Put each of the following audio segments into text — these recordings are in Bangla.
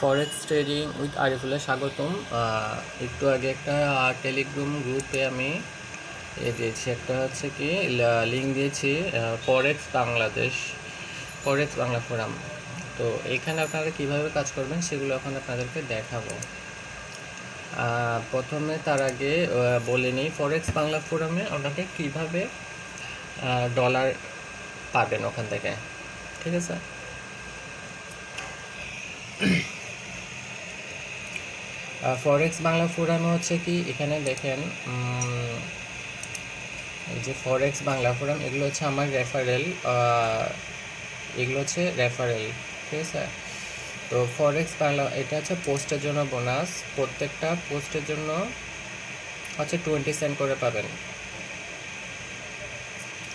ফরেক্স ট্রেডিং উইথ আরিফুলে স্বাগতম। একটু আগে একটা টেলিগ্রাম গ্রুপে আমি দিয়েছি, একটা হচ্ছে কি লিঙ্ক দিয়েছি ফরেক্স বাংলাদেশ, ফরেক্স বাংলা ফোরাম। তো এইখানে আপনারা কীভাবে কাজ করবেন সেগুলো এখন আপনাদেরকে দেখাবো। প্রথমে তার আগে বলে নিই, ফরেক্স বাংলা ফোরামে আপনাকে কীভাবে ডলার পাবেন ওখান থেকে, ঠিক আছে। ফরেক্স বাংলা ফোরামে হচ্ছে কি এখানে দেখেন এই যে ফরেক্স বাংলা ফোরাম, এগুলো হচ্ছে আমার রেফারেল, এগুলো হচ্ছে রেফারেল, ঠিক আছে। তো ফরেক্স বাংলা এটা হচ্ছে পোস্টের জন্য বোনাস, প্রত্যেকটা পোস্টের জন্য হচ্ছে 20 সেন্ট করে পাবেন।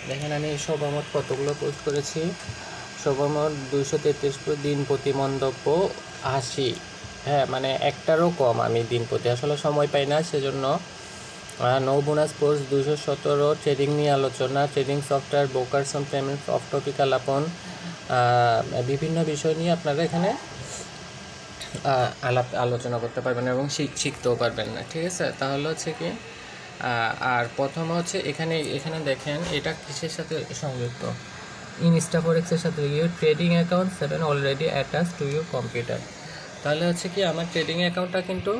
দেখেন আমি সর্বমোট কতগুলো পোস্ট করেছি, সর্বমোট 233 দিন প্রতি মন্তব্য 80, হ্যাঁ মানে একটারও কম আমি দিন প্রতি আসলে সময় পাই না, সেজন্য। নো বোনাস পোস্ট 217, ট্রেডিং নিয়ে আলোচনা, trading software, brokers on payments, of topic আলাপন, বিভিন্ন বিষয় নিয়ে আপনারা এখানে আলোচনা করতে পারবেন এবং শিখতেও পারবেন না, ঠিক আছে। তাহলে হচ্ছে কি আর প্রথম হচ্ছে এখানে দেখেন এটা কিসের সাথে সংযুক্ত, ইনস্টা ফরেক্সের সাথে। Your trading account 7 already attach to your computer. তাহলে হচ্ছে কি আমার ট্রেডিং অ্যাকাউন্টটা কিন্তু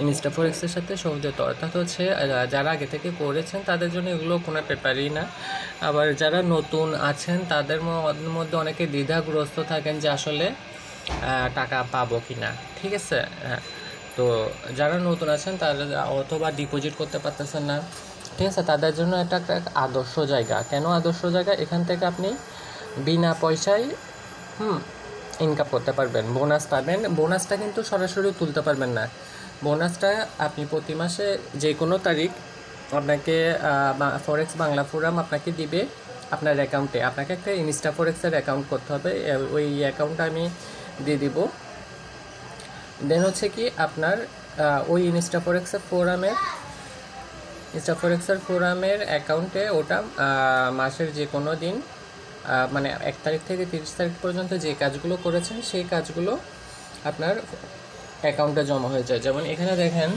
ইনস্টা ফরেক্সের সাথে সংযুক্ত, অর্থাৎ হচ্ছে যারা আগে থেকে করেছেন তাদের জন্য এগুলো কোনো পেপারই না। আবার যারা নতুন আছেন তাদের মধ্যে অনেকে দ্বিধাগ্রস্ত থাকেন যে আসলে টাকা পাবো কি না, ঠিক আছে। তো যারা নতুন আছেন তারা অথবা ডিপোজিট করতে পারতেছেন না, ঠিক আছে, তাদের জন্য এটা একটা আদর্শ জায়গা। কেন আদর্শ জায়গা? এখান থেকে আপনি বিনা পয়সায় ইনকাম করতে পারবেন, বোনাস পাবেন। বোনাসটা কিন্তু সরাসরি তুলতে পারবেন না, বোনাসটা আপনি প্রতি মাসে যে কোনো তারিখ আপনাকে ফরেক্স বাংলা ফোরাম আপনাকে দিবে আপনার অ্যাকাউন্টে। আপনাকে একটা ইনস্টা ফরেক্সের অ্যাকাউন্ট করতে হবে, ওই অ্যাকাউন্টটা আমি দিয়ে দিব। দেন হচ্ছে কি আপনার ওই ইনস্টা ফরেক্সের ফোরামের অ্যাকাউন্টে ওটা মাসের যে কোনো দিন মানে 1 তারিখ থেকে 30 তারিখ পর্যন্ত যে কাজগুলো করেছেন সেই কাজগুলো আপনার অ্যাকাউন্টে জমা হয়ে যায়। যেমন এখানে দেখেন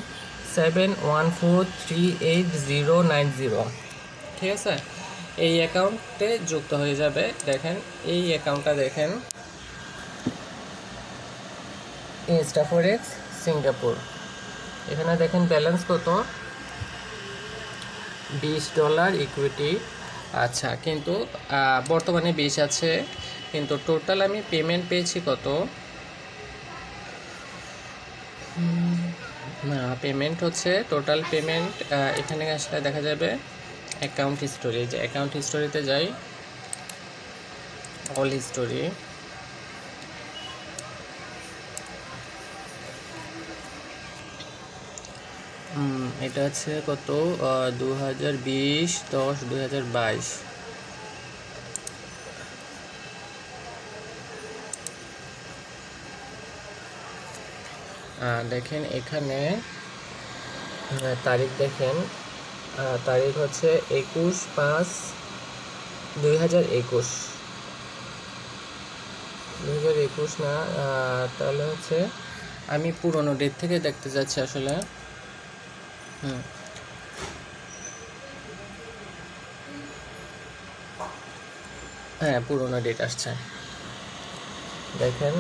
71438090, ঠিক আছে, এই অ্যাকাউন্টে যুক্ত হয়ে যাবে। দেখেন এই অ্যাকাউন্টটা দেখেন, ইনস্টা ফরেক্স সিঙ্গাপুর। এখানে দেখেন ব্যালেন্স কত, $20 ইকুইটি। আচ্ছা, কিন্তু বর্তমানে 20 আছে, কিন্তু টোটাল আমি পেমেন্ট পেয়েছি কত, পেমেন্ট হচ্ছে টোটাল পেমেন্ট এখানে আসলে দেখা যাবে অ্যাকাউন্ট হিস্টোরি। যে অ্যাকাউন্ট হিস্টোরিতে যাই, অল হিস্টোরি, এটা হচ্ছে কত 2020-10-2022। দেখেন এখানে তারিখ দেখেন, তারিখ হচ্ছে 21/5/2021, 2021 না, তাহলে হচ্ছে আমি পুরনো ডেট থেকে দেখতে যাচ্ছি আসলে। হ্যাঁ পুরনো ডেট আসছে, দেখেন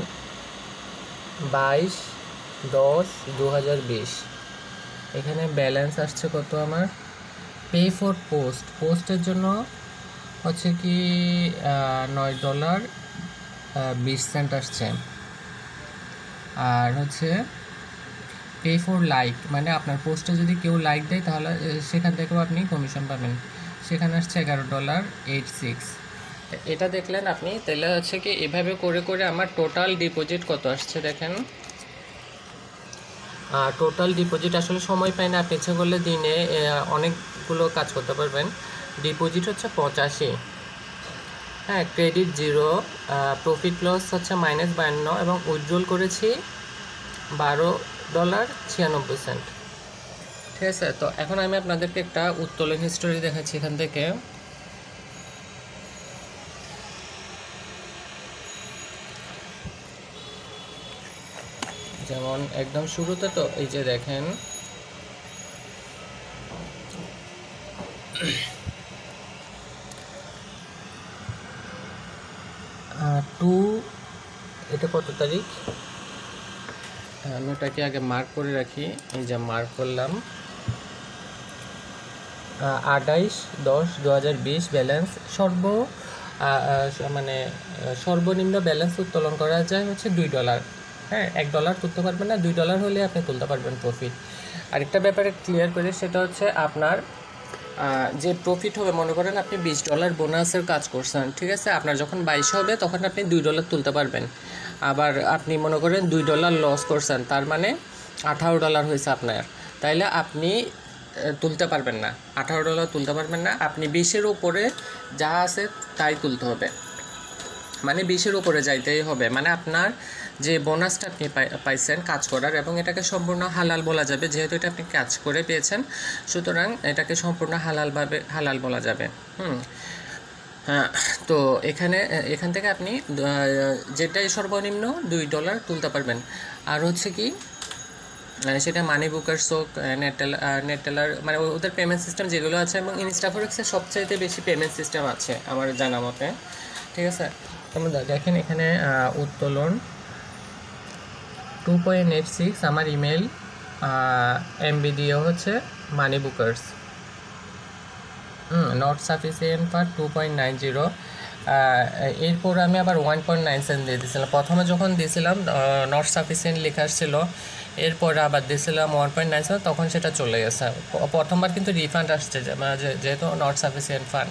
22/10/2020। এখানে ব্যালেন্স আসছে কত আমার, পে ফর পোস্টের জন্য হচ্ছে কি $9.20 আসছে। আর হচ্ছে পে ফর লাইক, মানে আপনার পোস্টে যদি কেউ লাইক দেয় তাহলে সেখান থেকেও আপনি কমিশন পাবেন, সেখানে আসছে $11.86। এটা দেখলেন আপনি, তাহলে হচ্ছে কি এভাবে করে করে আমার টোটাল ডিপোজিট কত আসছে দেখেন। টোটাল ডিপোজিট আসলে সময় পাই না, আপনি ইচ্ছে করলে দিনে অনেকগুলো কাজ করতে পারবেন। ডিপোজিট হচ্ছে 85, হ্যাঁ, ক্রেডিট 0, প্রফিট লস হচ্ছে -52 এবং উইথড্রল করেছি $12.96, ঠিক আছে। তো এখন আমি আপনাদেরকে একটা উত্তোলন হিস্টোরি দেখাচ্ছি। এখান থেকে যেমন একদম শুরুতে তো এই যে দেখেন 2, এটা কত তারিখ, আমি ওটাকে আগে মার্ক করে রাখি। এই যে মার্ক করলাম 28/10/2020 ব্যালেন্স মানে সর্বনিম্ন ব্যালেন্স উত্তোলন করা যায় হচ্ছে $2। হ্যাঁ, $1 তুলতে পারবেন না, $2 হলে আপনি তুলতে পারবেন প্রফিট। আরেকটা ব্যাপারে ক্লিয়ার করে, সেটা হচ্ছে আপনার যে প্রফিট হবে, মনে করেন আপনি $20 বোনাসের কাজ করছেন, ঠিক আছে, আপনার যখন 22 হবে তখন আপনি $2 তুলতে পারবেন। আবার আপনি মনে করেন $2 লস করছেন, তার মানে $18 হয়েছে আপনার, তাইলে আপনি তুলতে পারবেন না, $18 তুলতে পারবেন না, আপনি 20-এর উপরে যা আছে তাই তুলতে হবে, মানে 20-এর উপরে যাইতেই হবে। মানে আপনার যে বোনাসটা আপনি পাইছেন কাজ করার, এবং এটাকে সম্পূর্ণ হালাল বলা যাবে, যেহেতু এটা আপনি কাজ করে পেয়েছেন, সুতরাং এটাকে সম্পূর্ণ হালাল বলা যাবে। হ্যাঁ, তো এখান থেকে আপনি যেটাই সর্বনিম্ন $2 তুলতে পারবেন। আর হচ্ছে কি, সেটা মানি বুকার, সোক, নেটটেলার, মানে ওদের পেমেন্ট সিস্টেম যেগুলো আছে, এবং ইনস্টাফোরেক্সের সবচাইতে বেশি পেমেন্ট সিস্টেম আছে আমার জানা মতে, ঠিক আছে। তোমরা দেখেন এখানে উত্তোলন 2.86, আমার ইমেল এমবি দিয়ে হচ্ছে মানি বুকার্স, নট সাফিসিয়েন্ট ফর 2.90। এরপর আমি আবার 1.97 দিয়ে দিয়েছিলাম। প্রথমে যখন দিয়েছিলাম নট সাফিসিয়েন্ট লেখা ছিল, এরপর আবার দিয়েছিলাম 1.97, তখন সেটা চলে গেছে। প্রথমবার কিন্তু রিফান্ড আসছে, যেহেতু নট সাফিসিয়েন্ট ফান্ড।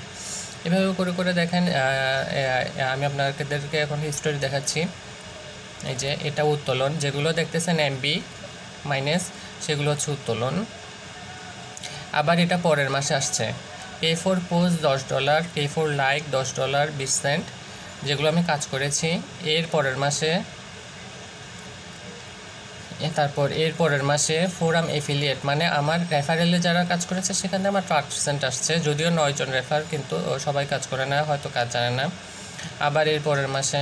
এভাবে করে করে দেখেন, আমি আপনাদেরকে এখন হিস্টোরি দেখাচ্ছি। এই যে এটা উত্তোলন, যেগুলো দেখতেছেন এমবি মাইনাস, সেগুলো হচ্ছে উত্তোলন। আবার এটা পরের মাসে আসছে, pay for post $10, pay for like $10.20, যেগুলো আমি কাজ করেছি। এর পরের মাসে, তারপর এর পরের মাসে ফোরাম এফিলিয়েট, মানে আমার রেফারেলে যারা কাজ করেছে সেখানে আমার 5% আসছে, যদিও 9 জন রেফার, কিন্তু সবাই কাজ করে না, হয়তো কাজ জানে না। আবার এর পরের মাসে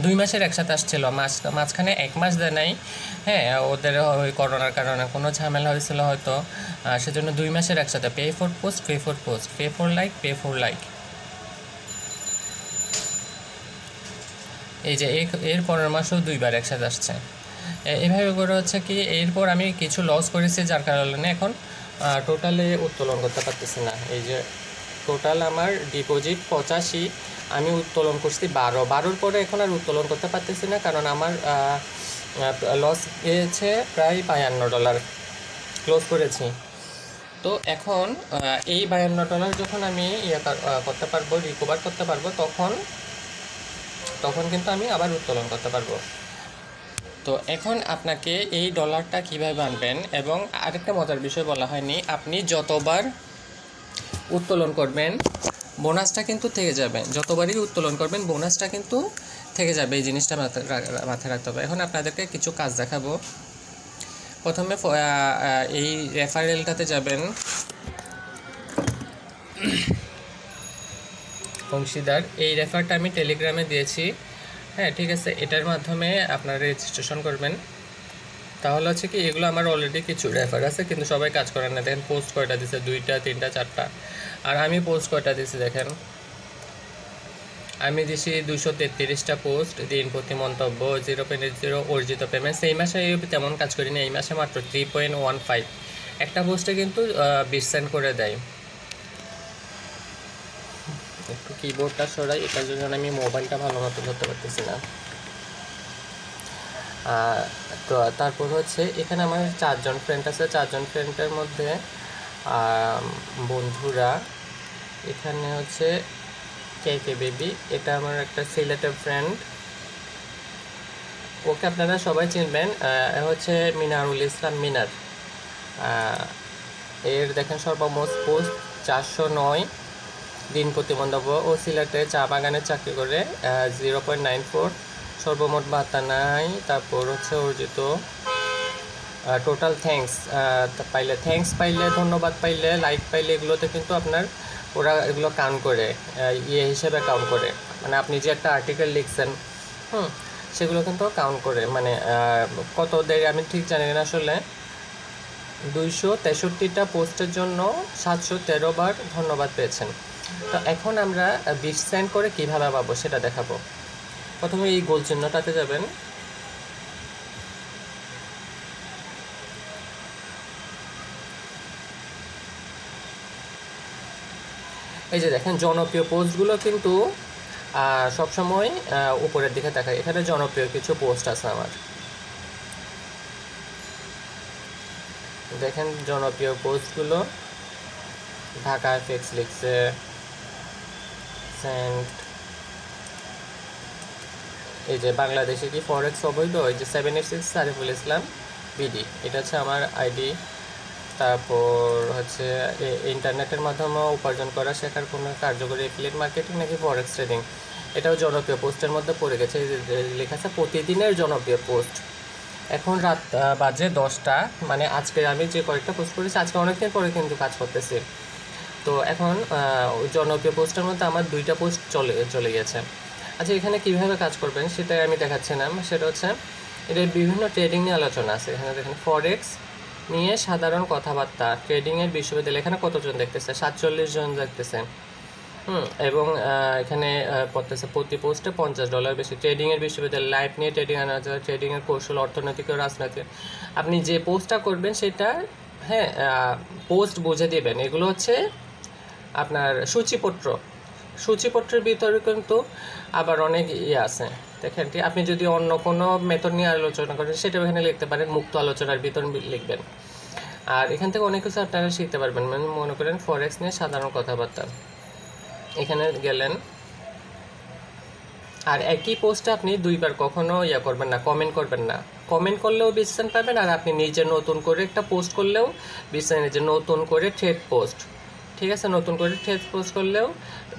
2 মাসের একসাথে আসছিল, মাঝখানে 1 মাস দেয় নাই। হ্যাঁ, ওদের ওই করোনার কারণে কোনো ঝামেলা হয়েছিল হয়তো, সেজন্য 2 মাসের একসাথে, pay for post, pay for post, pay for like, pay for like. এই যে এর পরের মাসেও 2 বার একসাথে আসছে। এভাবে করে হচ্ছে কি, এরপর আমি কিছু লস করেছি, যার কারণে এখন টোটালে উত্তোলন করতে পারতেছি না। এই যে টোটাল আমার ডিপোজিট 85, আমি উত্তোলন করছি 12 পরে এখন আর উত্তোলন করতে পারতেছি না, কারণ আমার লস গিয়েছে প্রায় $52 ক্লোজ করেছি। তো এখন এই $52 যখন আমি করতে পারবো, রিকভার করতে পারবো, তখন কিন্তু আমি আবার উত্তোলন করতে পারবো। তো এখন আপনাকে এই ডলারটা কীভাবে আনবেন, এবং আরেকটা মজার বিষয় বলা হয়নি, আপনি যতবার উত্তোলন করবেন বোনাসটা কিন্তু থেকে যাবে, যতবারই উত্তোলন করবেন বোনাসটা কিন্তু থেকে যাবে, এই জিনিসটা মাথায় রাখতে হবে। এখন আপনাদেরকে কিছু কাজ দেখাবো। প্রথমে এই রেফারেলটাতে যাবেন, অংশীদার, এই রেফারটা আমি টেলিগ্রামে দিয়েছি। হ্যাঁ, ঠিক আছে, এটার মাধ্যমে আপনারা রেজিস্ট্রেশন করবেন। তাহলে হচ্ছে কি, এগুলো আমার অলরেডি কিছু রেফার আছে, কিন্তু সবাই কাজ করে না। দেখেন পোস্ট কয়টা দিচ্ছে, 2টা 3টা 4টা, আর আমি পোস্ট কয়টা দিচ্ছি দেখেন, আমি দিছি 233টা পোস্ট, দিন প্রতি মন্তব্য 0.0 অর্জিত পেমেন্ট। এই মাসে তেমন কাজ করি না, এই মাসে মাত্র 3.15, একটা পোস্টে কিন্তু 20 সেন্ট করে দেয়। একটু কিবোর্ডটা সরাই, এটার জন্য আমি মোবাইলটা ভালো মতো ধরতে পারতেছি না। তো তারপর হচ্ছে এখানে আমার 4 জন ফ্রেন্ড আছে, 4 জন ফ্রেন্ডের মধ্যে বন্ধুরা, এখানে হচ্ছে কে বেবি, এটা আমার একটা সিলেটের ফ্রেন্ড, ওকে আপনারা সবাই চিনবেন, হচ্ছে মিনারুল ইসলাম মিনার। এর দেখেন সর্বমোট পোস্ট 409, দিন প্রতিবন্ধক, ও সিলেটে চা বাগানে চাকরি করে, 0.94, সর্বমোট ভাতা নাই। তারপর হচ্ছে অর্জিত টোটাল থ্যাঙ্কস পাইলে, ধন্যবাদ পাইলে, লাইক পাইলে, এগুলোতে কিন্তু আপনার ওরা এগুলো কাউন্ট করে, হিসেবে কাউন্ট করে, মানে আপনি যে একটা আর্টিকেল লিখছেন, সেগুলো কিন্তু কাউন্ট করে, মানে কত দেয় আমি ঠিক জানি না আসলে। 263টা পোস্টের জন্য 713 বার ধন্যবাদ পেয়েছেন। তো এখন আমরা 20 সেন্ট করে কীভাবে পাবো সেটা দেখাবো। প্রথমে এই গোল চিহ্নটাতে যাবেন, এই যে দেখেন জনপ্রিয় পোস্টগুলো কিন্তু সবসময় উপরের দিকে দেখায়। এখানে জনপ্রিয় কিছু পোস্ট আছে আমার, দেখেন জনপ্রিয় পোস্টগুলো। ঢাকা এফএক্স লিখছে, সেন্ট, এই যে বাংলাদেশে কি ফরেক্স অবৈধ, এই যে 786 সারিফুল ইসলাম বিডি, এটা হচ্ছে আমার আইডি। তারপর হচ্ছে ইন্টারনেটের মাধ্যমে উপার্জন করা শেখার কোনো কার্যকরী এফিলিয়েট মার্কেটিং নাকি ফরেক্স ট্রেডিং, এটাও জনপ্রিয় পোস্টের মধ্যে পড়ে গেছে। লেখা আছে প্রতিদিনের জনপ্রিয় পোস্ট। এখন রাত বাজে 10টা, মানে আজকে আমি যে কয়েকটা পোস্ট করেছি আজকে অনেকদিন পরে কিন্তু কাজ করতেছি। তো এখন জনপ্রিয় পোস্টের মধ্যে আমার 2টা পোস্ট চলে গেছে। আচ্ছা, এখানে কীভাবে কাজ করবেন সেটাই আমি দেখাচ্ছিলাম। সেটা হচ্ছে এদের বিভিন্ন ট্রেডিং নিয়ে আলোচনা আছে। এখানে দেখেন ফরেক্স নিয়ে সাধারণ কথাবার্তা, ট্রেডিংয়ের বিশ্ববিদ্যালয়, এখানে কতজন দেখতেছে? 47 জন দেখতেছে। এবং এখানে পড়তেছে প্রতি পোস্টে $50 বেশি। ট্রেডিংয়ের বিশ্ববিদ্যালয়, লাইফ নিয়ে ট্রেডিং আনা যায়, ট্রেডিংয়ের কৌশল, অর্থনৈতিক ও রাজনৈতিক। আপনি যে পোস্টটা করবেন সেটা পোস্ট বুঝে দেবেন। এগুলো হচ্ছে আপনার সূচিপত্রের ভিতরে কিন্তু আবার অনেক আছে। দেখেন, আপনি যদি অন্য কোনো মেথড নিয়ে আলোচনা করেন সেটা এখানে লিখতে পারেন, মুক্ত আলোচনার ভিতর লিখবেন। আর এখান থেকে অনেক কিছু আপনারা শিখতে পারবেন। মানে মনে করেন ফরেক্স নিয়ে সাধারণ কথাবার্তা, এখানে গেলেন। আর একই পোস্টে আপনি 2বার কখনো করবেন না, কমেন্ট করবেন না। কমেন্ট করলেও 20 সেন্ট পাবেন, আর আপনি নিজে নতুন করে একটা পোস্ট করলেও 20 সেন্ট। যে নতুন করে থ্রেড পোস্ট, ঠিক আছে, নতুন করে থ্রেড পোস্ট করলেও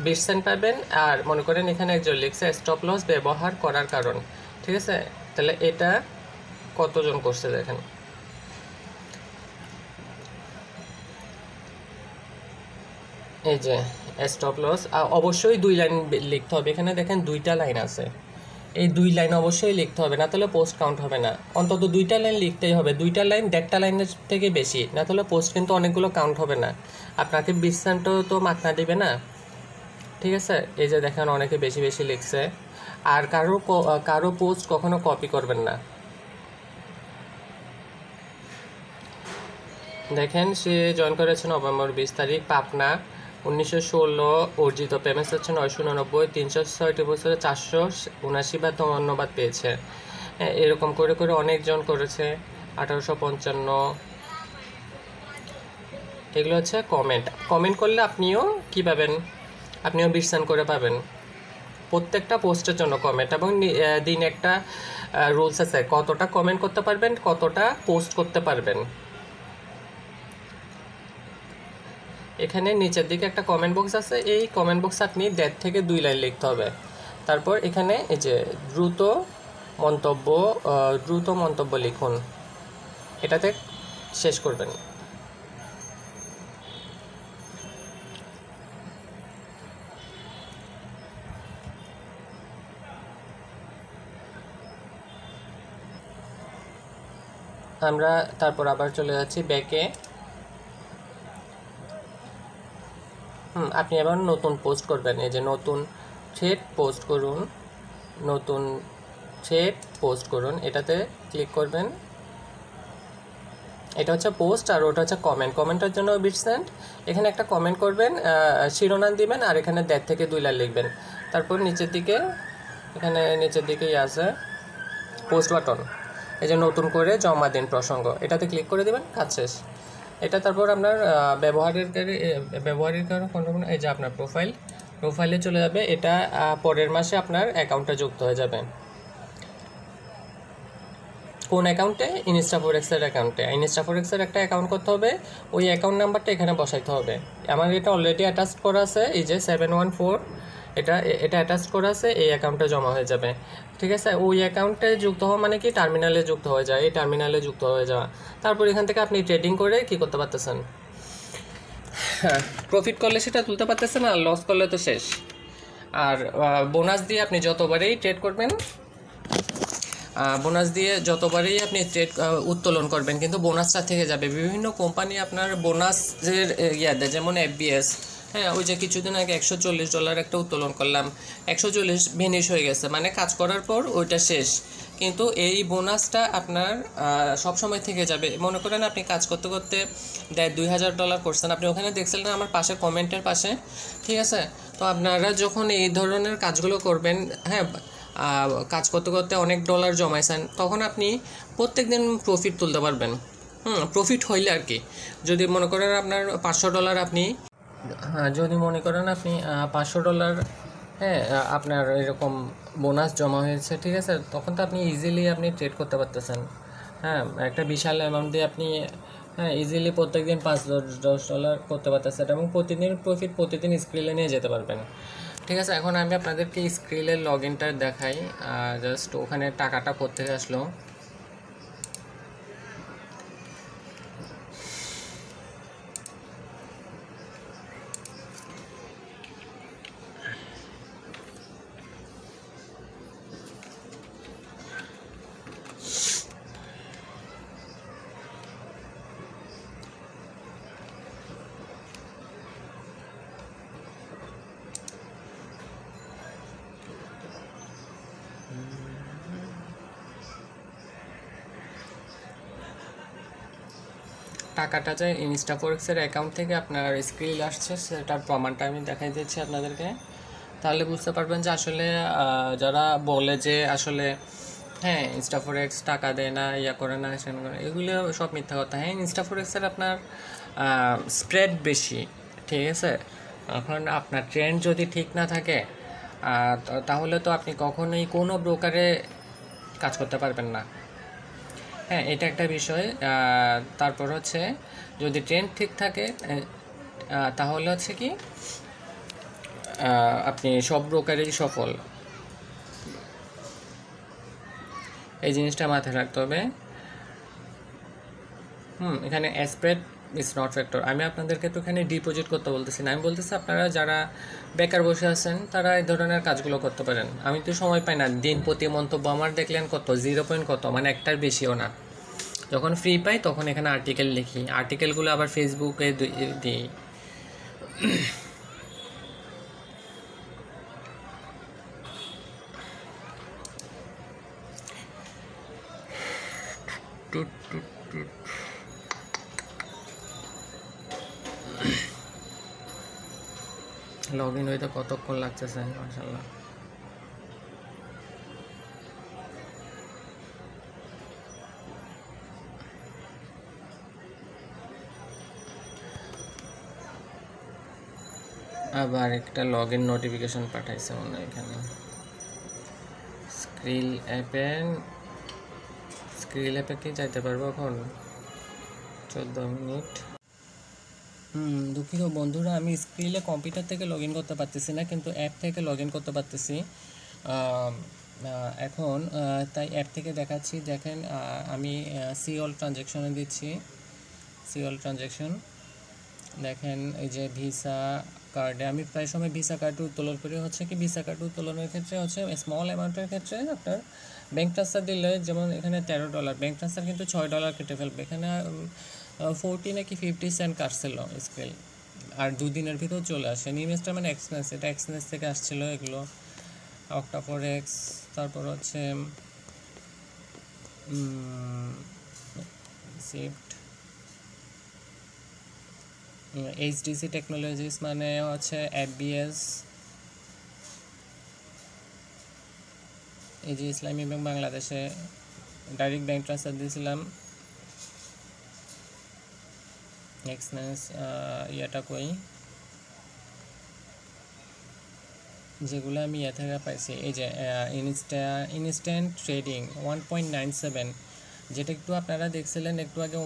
20 সেন্ট পাবেন। আর মনে করেন এখানে একজন লিখছে স্টপ লস ব্যবহার করার কারণ, ঠিক আছে, তাহলে এটা কতজন করছে দেখেন। এই যে স্টপ লস, অবশ্যই 2 লাইন লিখতে হবে। এখানে দেখেন 2টা লাইন আছে, এই 2 লাইন অবশ্যই লিখতে হবে, না তাহলে পোস্ট কাউন্ট হবে না। অন্তত 2টা লাইন লিখতেই হবে, 2টা লাইন 1.5টা লাইনের থেকে বেশি, না তাহলে পোস্ট কিন্তু অনেকগুলো কাউন্ট হবে না। আপনাকে 20 সেন্টও তো মাথা দিবে না, ঠিক আছে। এই যে দেখেন অনেকে বেশি বেশি লিখছে। আর কারো পোস্ট কখনো কপি করবেন না। দেখেন সে জয়েন করেছে নভেম্বর 20 তারিখ, পাবনা, 1916, অর্জিত পেমেন্টস হচ্ছে 989, 306টি বছরে 479 বার ধন্যবাদ পেয়েছে। এরকম করে করে অনেকজন করেছে। 1855, এগুলো হচ্ছে কমেন্ট করলে আপনিও কি পাবেন? আপনিও 20 সেন্ট করে পাবেন প্রত্যেকটা পোস্টের জন্য কমেন্ট। এবং দিন একটা রুলস আছে, কতটা কমেন্ট করতে পারবেন, কতটা পোস্ট করতে পারবেন। এখানে নিচের দিকে একটা কমেন্ট বক্স আছে, এই কমেন্ট বক্সে আপনি 1.5 থেকে 2 লাইন লিখতে হবে। তারপর এখানে এই যে দ্রুত মন্তব্য লিখুন, এটাতে শেষ করবেন। আমরা তারপর আবার চলে যাচ্ছি ব্যাকে। আপনি এবার নতুন পোস্ট করবেন। এই যে নতুন থ্রেড পোস্ট করুন, এটাতে ক্লিক করবেন। এটা হচ্ছে পোস্ট আর ওটা হচ্ছে কমেন্টের জন্য 20 সেন্ট। এখানে একটা কমেন্ট করবেন, শিরোনাম দিবেন, আর এখানে 1.5 থেকে 2 লাইন লিখবেন। তারপর নিচের দিকেই আছে পোস্ট বাটন, এই যে নতুন করে জমা দিন প্রসঙ্গ, এটাতে ক্লিক করে দেবেন, কাজ শেষ। এটা তারপর আপনার ব্যবহারের কারণে এই যে আপনার প্রোফাইলে চলে যাবে। এটা পরের মাসে আপনার অ্যাকাউন্টে যুক্ত হয়ে যাবে। কোন অ্যাকাউন্টে? ইনস্টাফোরেক্সের অ্যাকাউন্টে। ইনস্টাফোরেক্সের একটা অ্যাকাউন্ট করতে হবে, ওই অ্যাকাউন্ট নাম্বারটা এখানে বসাইতে হবে। আমার এটা অলরেডি অ্যাটাচ করা আছে, এই যে 714, এটা অ্যাটাচ করা আছে, এই অ্যাকাউন্টে জমা হয়ে যাবে, ঠিক আছে। ওই অ্যাকাউন্টে যুক্ত হওয়া মানে কি টার্মিনালে যুক্ত হয়ে যায়, এই টার্মিনালে যুক্ত হয়ে যাওয়া। তারপর এখান থেকে আপনি ট্রেডিং করে কি করতে পারতেছেন, প্রফিট করলে সেটা তুলতে পারতেছেন, আর লস করলে তো শেষ। আর বোনাস দিয়ে আপনি যতবারই ট্রেড করবেন বোনাস দিয়ে যতবারই আপনি ট্রেড উত্তোলন করবেন কিন্তু বোনাসটা থেকে যাবে। বিভিন্ন কোম্পানি আপনার বোনাসের ইয়া দেয়, যেমন এফবিএস। হ্যাঁ, ওই যে কিছুদিন আগে $140 একটা উত্তোলন করলাম, 140 ভেনিশ হয়ে গেছে, মানে কাজ করার পর ওইটা শেষ। কিন্তু এই বোনাসটা আপনার সব সময় থেকে যাবে। মনে করেন আপনি কাজ করতে করতে $2,000 করছেন, আপনি ওখানে দেখছিলেন না আমার পাশে কমেন্টের পাশে, ঠিক আছে? তো আপনারা যখন এই ধরনের কাজগুলো করবেন, হ্যাঁ, কাজ করতে করতে অনেক ডলার জমাইছেন, তখন আপনি প্রত্যেক দিন প্রফিট তুলতে পারবেন। প্রফিট হইলে আর কি, যদি মনে করেন আপনার $500 আপনি, যদি মনে করেন আপনি $500, হ্যাঁ, আপনার এরকম বোনাস জমা হয়েছে, ঠিক আছে, তখন তো আপনি ইজিলি আপনি ট্রেড করতে পারতেছেন। হ্যাঁ, একটা বিশাল অ্যামাউন্ট দিয়ে আপনি, হ্যাঁ, ইজিলি প্রত্যেকদিন $5-10 করতে পারতেছেন এবং প্রতিদিন প্রফিট প্রতিদিন স্ক্রিলে নিয়ে যেতে পারবেন। ঠিক আছে, এখন আমি আপনাদেরকে স্ক্রিলের লগ ইনটা দেখাই। জাস্ট ওখানে টাকাটা কোত্থেকে আসলো। টাকাটা যায় ইনস্টাফোরেক্সের অ্যাকাউন্ট থেকে আপনার স্ক্রিল আসছে, সেটার প্রমাণটা আমি দেখাই দিচ্ছি আপনাদেরকে। তাহলে বুঝতে পারবেন যে আসলে যারা বলে যে আসলে, হ্যাঁ, ইনস্টাফোরেক্স টাকা দেয় না, ইয়া করে না, এগুলো সব মিথ্যা কথা। হ্যাঁ, ইনস্টাফোরেক্সের আপনার স্প্রেড বেশি, ঠিক আছে? এখন আপনার ট্রেন্ড যদি ঠিক না থাকে তাহলে তো আপনি কখনোই কোনো ব্রোকারে কাজ করতে পারবেন না। হ্যাঁ, এটা একটা বিষয়। তারপর হচ্ছে যদি ট্রেন্ড ঠিক থাকে তাহলে হচ্ছে কি আপনি সব ব্রোকারেই সফল। এই জিনিসটা মাথায় রাখতে হবে। এখানে স্প্রেড ইজ নট ফ্যাক্টর। আমি আপনাদেরকে তো এখানে ডিপোজিট করতে বলতেছি না, আমি বলতেছি আপনারা যারা বেকার বসে আছেন তারা এই ধরনের কাজগুলো করতে পারেন। আমি তো সময় পাই না, দিন প্রতি মন্তব্য আমার দেখলেন কত, 0 কত, মানে একটার বেশিও না। যখন ফ্রি পাই তখন এখানে আর্টিকেল লিখি, আর্টিকেলগুলো আবার ফেসবুকে দিই। লগ ইন হইতে কতক্ষণ লাগতেছে, মাশাআল্লাহ। আবার একটা লগ ইন নোটিফিকেশন পাঠাইছে মনে হয় এখানে। স্ক্রিল অ্যাপে কি যাইতে পারবো এখন? 14 মিনিট। দুঃখিত বন্ধুরা, আমি স্ক্রিলে কম্পিউটার থেকে লগ ইন করতে পারতেছি না, কিন্তু অ্যাপ থেকে লগ ইন করতে পারতেছি এখন। তাই অ্যাপ থেকে দেখাচ্ছি। দেখেন, আমি সিওল ট্রানজ্যাকশনে দিচ্ছি, সিওল ট্রানজ্যাকশন। দেখেন এই যে ভিসা কার্ডে, আমি প্রায় সময় ভিসা কার্ড উত্তোলন করি। হচ্ছে কি ভিসা কার্ড উত্তোলনের ক্ষেত্রে হচ্ছে স্মল অ্যামাউন্টের ক্ষেত্রে আপনার ব্যাঙ্ক ট্রান্সফার দিলে, যেমন এখানে $13, ব্যাঙ্ক ট্রান্সফার কিন্তু $6 কেটে ফেলবে। এখানে 40 নাকি 50 সেন্ট কাটছিল স্কেল, আর 2 দিনের ভিতর চলে আসে। নিমেজটা মানে এক্সপেন্স, এটা এক্সপেন্স থেকে আসছিল এগুলো। অক্টাফোরেক্স, তারপর হচ্ছে সিফট, এইচডিসি টেকনোলজিস মানে হচ্ছে এফবিএস, এই যে ইসলামী ব্যাংক বাংলাদেশে ডাইরেক্ট ব্যাংক ট্রান্সফার দিয়েছিলাম। এক্সনেস ইয়াটা কই, যেগুলো আমি ইয়ে থেকে পাইছি, এই যে ইনস্ট্যান্ট ট্রেডিং 1.97, যেটা একটু আপনারা দেখছিলেন একটু আগে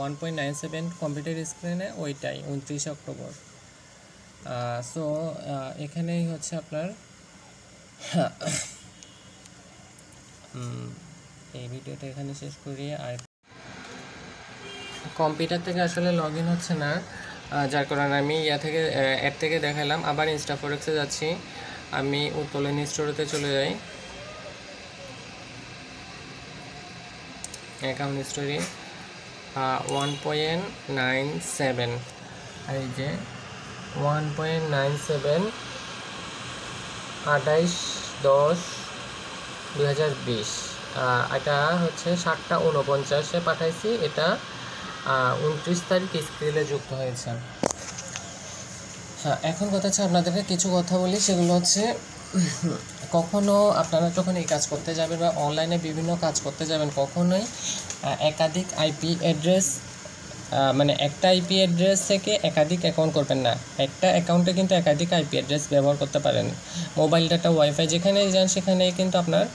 1.97 কম্পিউটার স্ক্রিনে, ওইটাই 29 অক্টোবর। সো এখানেই হচ্ছে আপনার এই ভিডিওটা এখানে শেষ করি। আর কম্পিউটার থেকে আসলে লগ ইন হচ্ছে না, যার কারণে আমি থেকে অ্যাপ থেকে দেখালাম। আবার ইনস্টাফোরেক্সে যাচ্ছি, আমি উত্তোলন স্টোরেতে চলে যাই। অ্যাকাউন্ট হিস্টোরি 1.97, আর এই যে 1.97 28/10/2020, এটা হচ্ছে 7:49 পাঠাইছি, এটা 29 তারিখ স্ক্রিনে যুক্ত হয়েছে। হ্যাঁ, এখন কথা হচ্ছে আপনাদেরকে কিছু কথা বলি, সেগুলো হচ্ছে কখনো আপনারা যখন এই কাজ করতে যাবেন বা অনলাইনে বিভিন্ন কাজ করতে যাবেন, কখনোই একাধিক আইপি অ্যাড্রেস মানে একটা আইপি অ্যাড্রেস থেকে একাধিক অ্যাকাউন্ট করবেন না। একটা অ্যাকাউন্টে কিন্তু একাধিক আইপি অ্যাড্রেস ব্যবহার করতে পারেন। মোবাইল ডাটা, ওয়াইফাই যেখানেই যান সেখানেই কিন্তু আপনার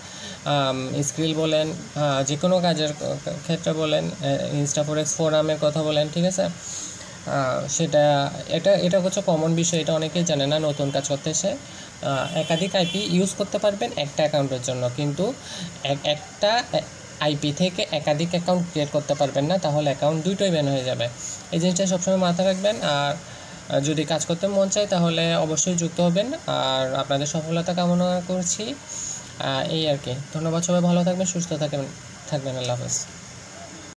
স্কিল বলেন, যে কোনো কাজের ক্ষেত্রে বলেন, ইনস্টাফরেক্স ফোরামের কথা বলেন, ঠিক আছে, এটা হচ্ছে কমন বিষয়, এটা অনেকেই জানে না। নতুন কাজ করতে এসে একাধিক আইপি ইউজ করতে পারবেন একটা অ্যাকাউন্টের জন্য, কিন্তু একটা আইপি থেকে একাধিক অ্যাকাউন্ট ক্রিয়েট করতে পারবেন না, তাহলে অ্যাকাউন্ট দুটোই ব্যান হয়ে যাবে। এই জিনিসটা সবসময় মাথায় রাখবেন। আর যদি কাজ করতে মন চায় তাহলে অবশ্যই যুক্ত হবেন। আর আপনাদের সফলতা কামনা করছি, এই আর কি। ধন্যবাদ, সবাই ভালো থাকবেন, সুস্থ থাকবেন। আল্লাহ হাফেজ।